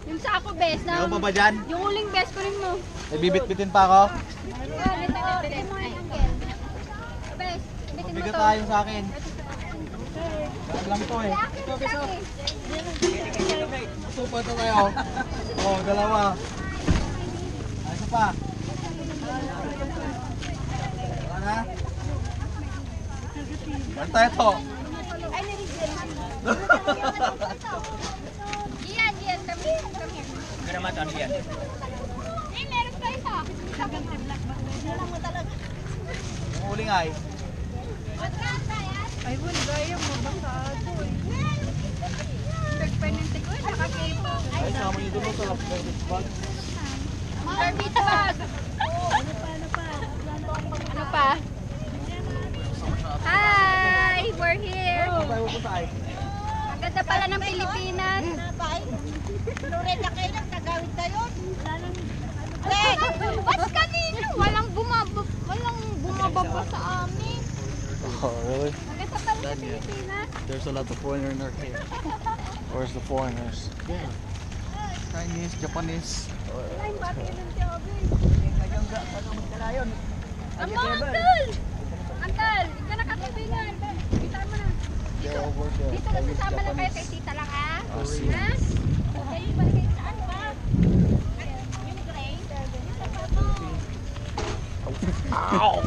Yung sa ako, best na. Ikaw pa ba dyan? Yung uling best ko rin mo. May bibit-bitin pa ako? Best, bitin mo Mabigat to. tayo sa akin. Saan lang to eh. Supa to kayo. Oo, dalawa. Ayos pa. Wala na? Ano tayo to? Ay, nirigyan. Iyan, kami. Hindi naman ito, ano yan? Eh, meron pa isa. Wala mo talaga. Yung huli nga eh. Ay, wala yung mabasado eh. Nagpanintig ko, nakakipo. Ay, sama nyo doon sa garbage bag. Garbage bag. Ano pa? Hi! We're here! Ano tayo pupunta ay? Ang ganda pala ng Pilipinas. Lorena kayo lang, nagawin tayo. Ba't kanino? Walang bumababa sa amin. Oh, really? Ang ganda pala ng Pilipinas. There's a lot of foreigner in our cave. Where's the foreigners? Yeah. Chinese, Japanese. Ay, bakit yun ang tiyago eh? Amo, Uncle! Uncle, hindi ka nakatibingan. Bitaan mo na. They're all work there. Dito nagsasama lang kayo kay tita lang, ha? Korean. Ha? Okay, balik kayo saan ba? Yung gray? Ow!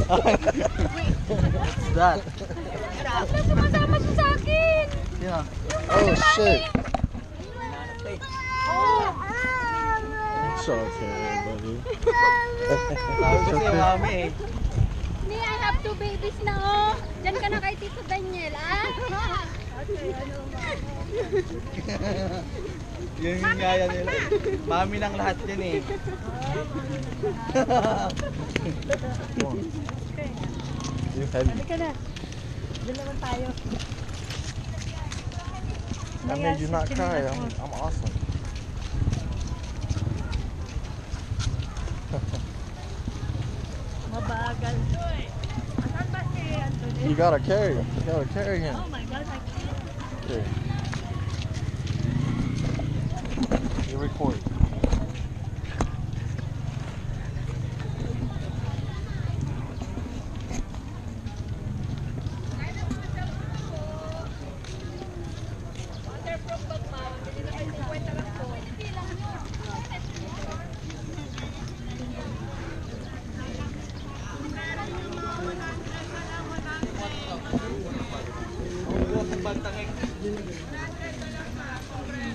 What's that? Bakit sumasama siya sa akin? Yeah. Oh shit. Oh! It's okay, buddy. Sabi ko sa'yo, mami eh. Me, I have 2 babies na, oh. Diyan ka na kay Tito Daniel, ah? Yun yung gaya nila. Mami ng lahat yan eh. You heavy. Halika na. Doon naman tayo. I made you not cry. I'm awesome. Mabagal. Asan ba si Anthony? You gotta carry him. You gotta carry him. Oh my God, I can't. Okay. You record.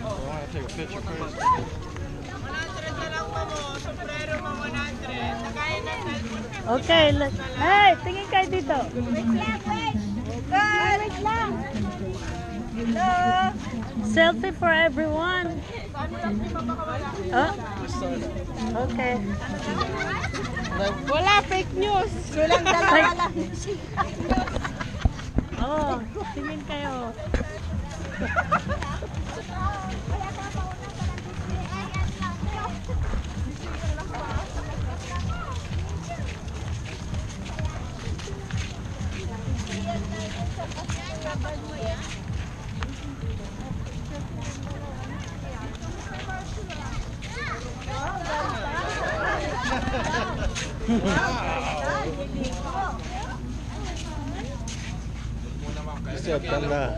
I want to take a picture first. Okay, hey, tingin kayo dito. Wait lang. Hello. Selfie for everyone. Oh. Okay. Wala, fake news. Walang dalawa lang. Oh, tingin kayo. Siap tanda.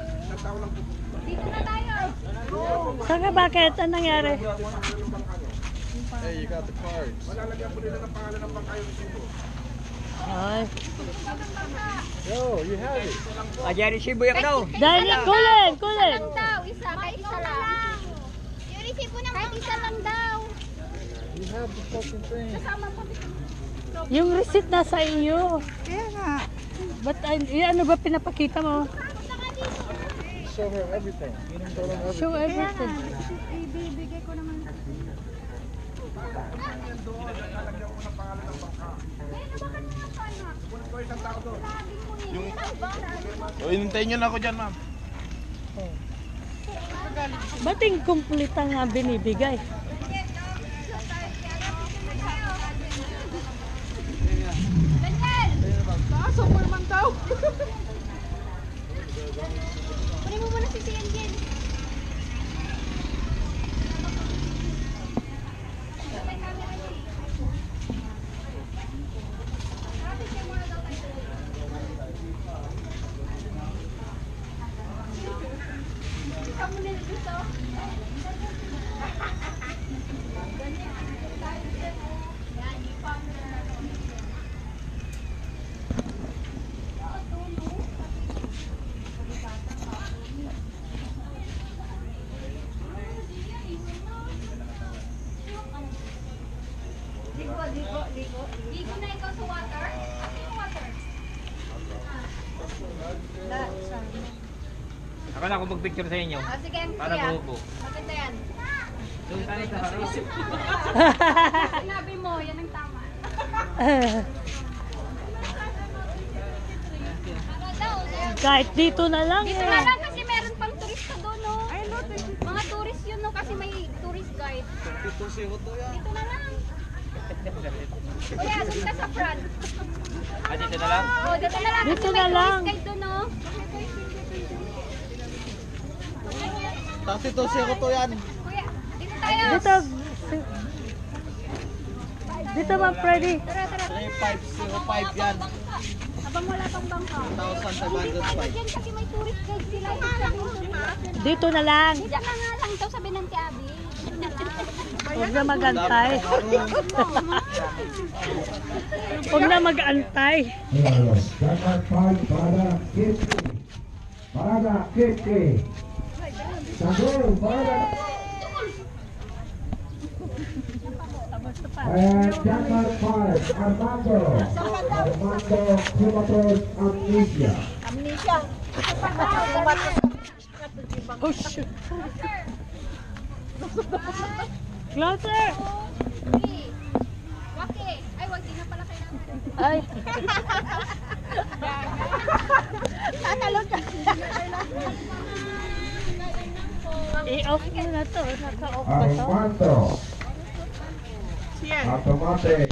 Dito na tayo. Saan ka bakit? Anong nangyari? Hey, you got the cards. Ay. Yo, you have it. Dahil kulen, kulen. Lang daw, isa. Kahit isa lang. Yung resibo ng kahit isa lang daw. You have the fucking thing. Kasama mo. Yung receipt nasa iyo. Kaya nga. Ba't ano ba pinapakita mo? Show her everything. Show them everything. Show everything. Ibibigay ko naman. Oh, inintayin nyo na ako dyan, ma'am. Ba't incomplete ang binibigay? Daniel! Superman daw. Kunin mo muna si Sian Jen. Ligo na ikaw sa water? Ano yung water? Ako na ako mag-picture sa inyo. Ah, sige, Para kuya. grupo. Maganda yan. Doon tayo sa harap. Sinabi mo, yan ang tama. Para daw, Kahit dito na lang dito eh. na lang kasi meron pang turista doon, no? Mga tourist yun, no? Kasi may tourist guide. Dito na lang. Kuya, doon ka sa front. Ah, dito na lang. Oh, dito na lang. Dito kasi na may lang. tourist guide doon, no? Tapos ito siya ko to yan. Kuya, dito tayo. Dito. Dito Ma'am Freddy. Tara, tara. 3505 yan. Habang wala pang bangka. 1,505. Diyan kasi may tourist guide sila. Ibig sabihin, Dito na lang. diyan na nga lang daw sabi ng Tiabi. Huwag na magantay. Huwag na magantay. Dapat para Kitty. Para Kitty. Sagol, para. Dapat 5, Armando. Armando Kumatos Amnesia. Oh shoot. Closer. Waki. Ay, wag di na pala kailangan. Ay. Tatalon ka. I-off mo na to. Naka-off ba to? Armando. Automatic.